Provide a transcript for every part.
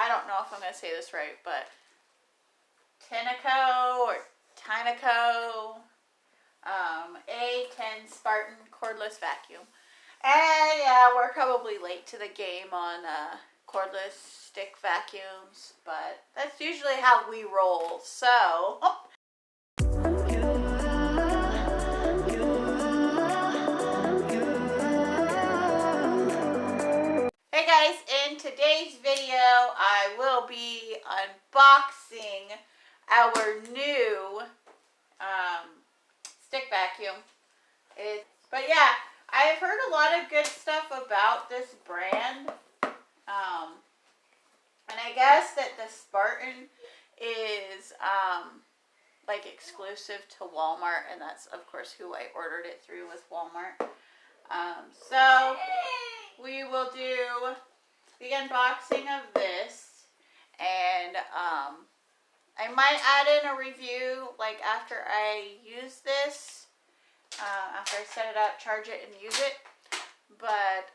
don't know if I'm going to say this right, but Tineco or Tineco A10 Spartan cordless vacuum. And yeah, we're probably late to the game on cordless stick vacuums, but that's usually how we roll. So, hey guys, in today's video, I will be unboxing our new stick vacuum. But yeah, I've heard a lot of good stuff about this brand. And I guess that the Spartan is like exclusive to Walmart, and that's of course who I ordered it through, was Walmart. So we will do the unboxing of this, and I might add in a review like after I use this, after I set it up, charge it, and use it. But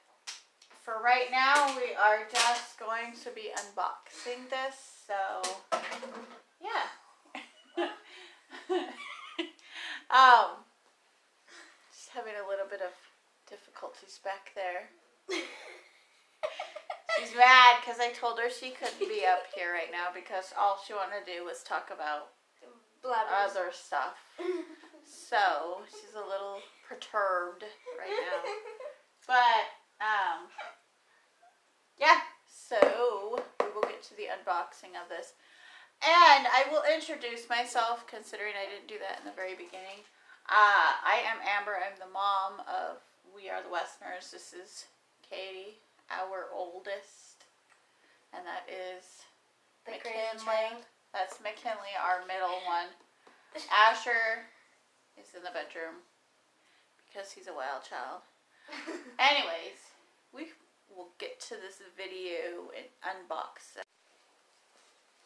for right now, we are just going to be unboxing this, so yeah. Just having a little bit of difficulties back there. She's mad because I told her she couldn't be up here right now because all she wanted to do was talk about other stuff. So she's a little perturbed right now. But yeah, so we will get to the unboxing of this. And I will introduce myself, considering I didn't do that in the very beginning. I am Amber. I'm the mom of We Are the Westerners. This is Katie, our oldest. And that is McKinley. That's McKinley, our middle one. Asher is in the bedroom because he's a wild child. Anyways, we will get to this video and unbox it.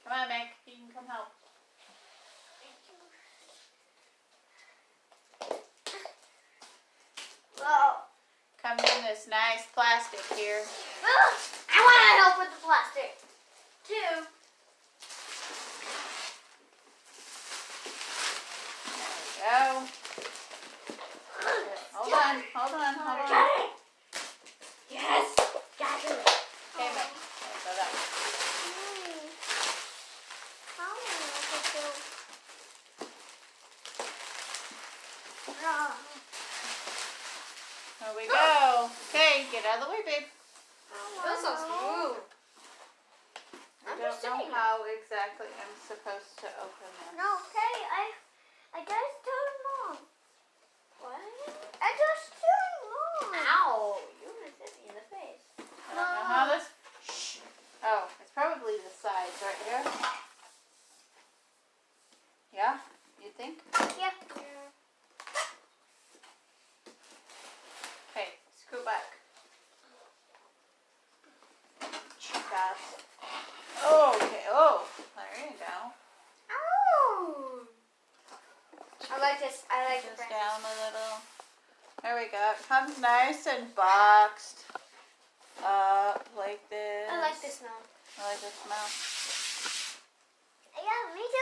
Come on, Mick. You can come help. Whoa. Comes in this nice plastic here. I want to help with the plastic, too. There we go. Hold on. Yes. Got it. Okay, Mick. So that one. There we go. Okay, get out of the way, babe. Feels so smooth. I don't know how exactly I'm supposed to open this. No, okay. I just told Mom. What? I just told Mom. Ow! You almost hit me in the face. I don't know how this. Shh. Oh, it's probably the sides right here. Yeah, you think? Yeah. Okay, scoot back. Fast. Okay. Oh, there you go. Oh. I like this. I like Just the down a little. There we go. It comes nice and boxed up like this. I like the smell. I like the smell. Yeah, me too.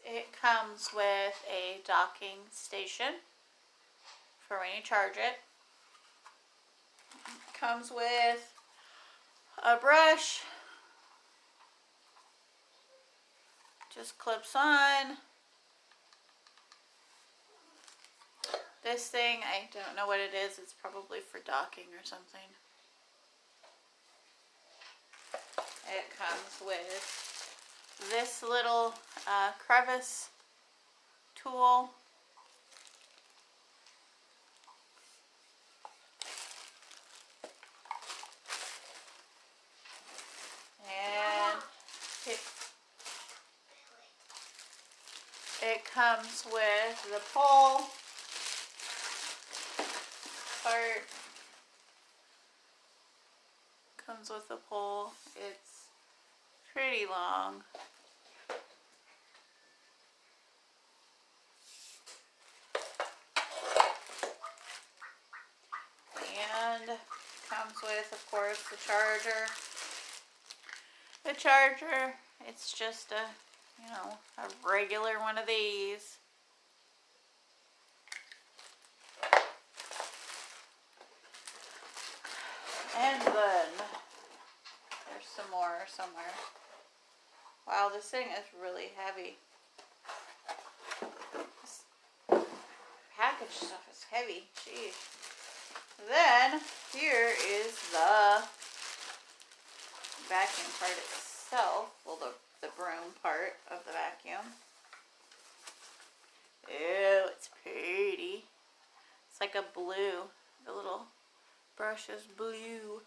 It comes with a docking station for when you charge it. It comes with a brush. Just clips on. This thing, I don't know what it is. It's probably for docking or something. It comes with this little crevice tool. And it comes with the pole part. Comes with the pole. It's pretty long. And comes with, of course, the charger. the charger. It's just a, you know, a regular one of these. And then there's some more somewhere. Wow, this thing is really heavy. This package stuff is heavy. Jeez. Then here is the vacuum part itself. Well, the broom part of the vacuum. Ew, it's pretty. It's like a blue. The little brush is blue.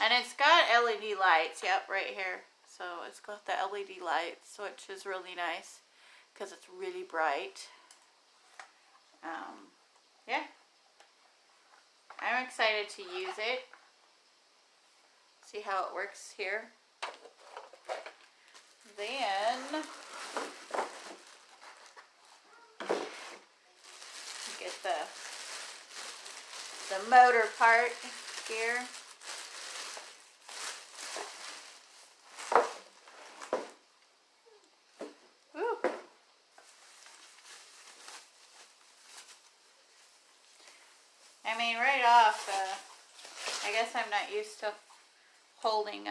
And it's got LED lights. Yep, right here. So it's got the LED lights, which is really nice because it's really bright. Yeah. I'm excited to use it. See how it works here. Then get the motor part here. Woo. I mean, right off, I guess I'm not used to holding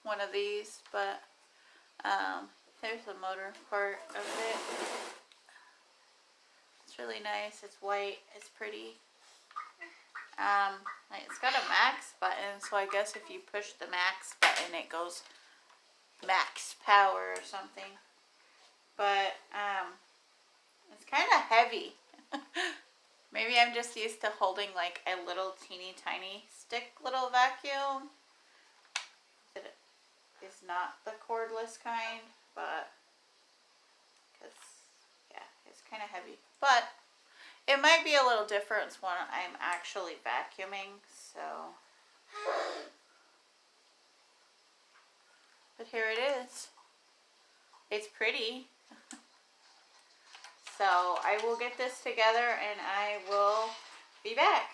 one of these, but there's the motor part of it. It's really nice. It's white. It's pretty. It's got a max button, so I guess if you push the max button, it goes max power or something. But it's kind of heavy. Maybe I'm just used to holding like a little teeny tiny stick little vacuum. It is not the cordless kind, but because yeah, it's kind of heavy. But it might be a little different when I'm actually vacuuming. So, but here it is. It's pretty. So I will get this together and I will be back.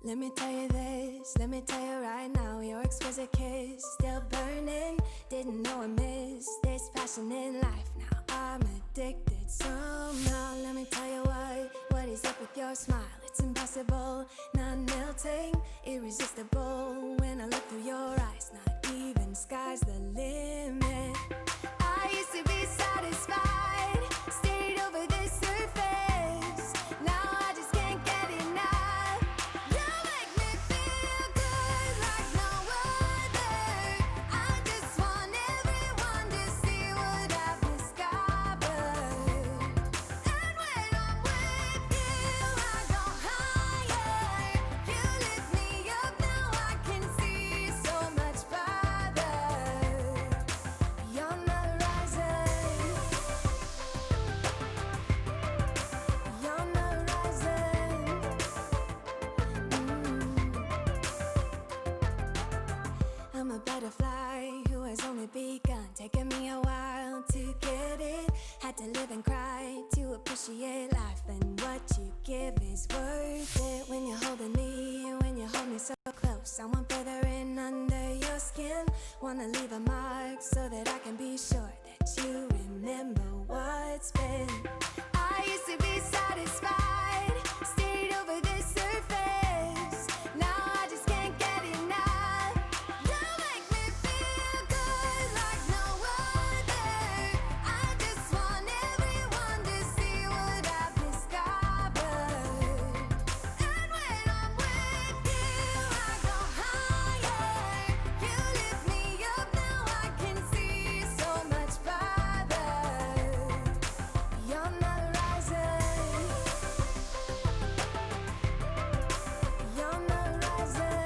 Let me tell you this, let me tell you right now, your exquisite kiss still burning. Didn't know I missed this passion in life. Now I'm addicted somehow. Let me tell you what is up with your smile. It's impossible, not melting, irresistible. When I look through your eyes, not even sky's the limit. I used to be satisfied, stayed over the surface. Now I just can't get enough. You make me feel good like no other. I just want everyone to see what I've discovered. And when I'm with you, I go higher. You lift me up, now I can see so much farther. Beyond the horizon. Beyond the horizon. I'm a butterfly who has only begun, taking me a while to get it. Had to live and cry to appreciate life, and what you give is worth it. When you're holding me, when you hold me so close, I want further in under your skin. Wanna leave a mark so that I can be sure that you remember what's been. I used to be satisfied, stayed over the surface. Now I just can't get enough. You make me feel good like no other. I just want everyone to see what I've discovered. And when I'm with you, I go higher. You lift me up, now I can see so much farther. Beyond the horizon. Beyond the horizon.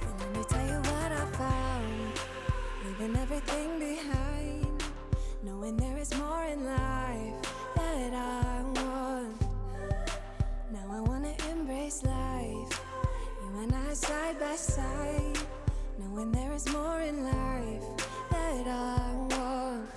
And let me tell you what I found. Leaving everything behind, knowing there is more in life that I want. Now I wanna embrace life, you and I side by side, knowing there is more in life that I want.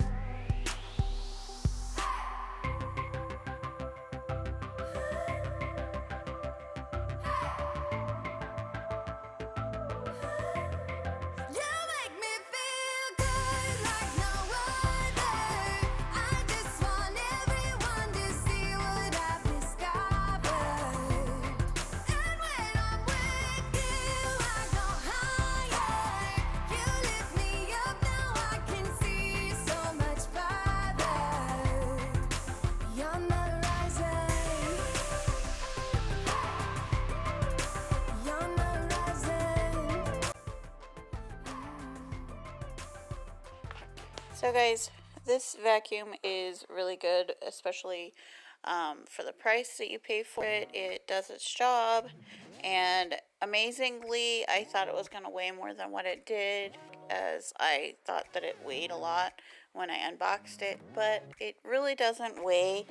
So guys, this vacuum is really good, especially for the price that you pay for it. It does its job, and amazingly, I thought it was going to weigh more than what it did, as I thought that it weighed a lot when I unboxed it, but it really doesn't weigh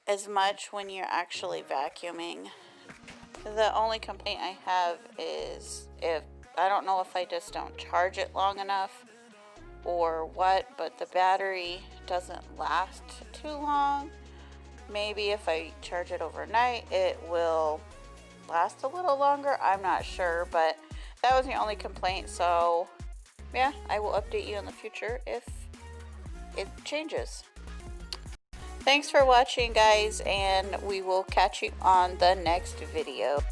as much when you're actually vacuuming. The only complaint I have is I don't know if I just don't charge it long enough or what, but the battery doesn't last too long. Maybe if I charge it overnight, it will last a little longer. I'm not sure, but that was the only complaint. So yeah, I will update you in the future if it changes. Thanks for watching, guys, and we will catch you on the next video.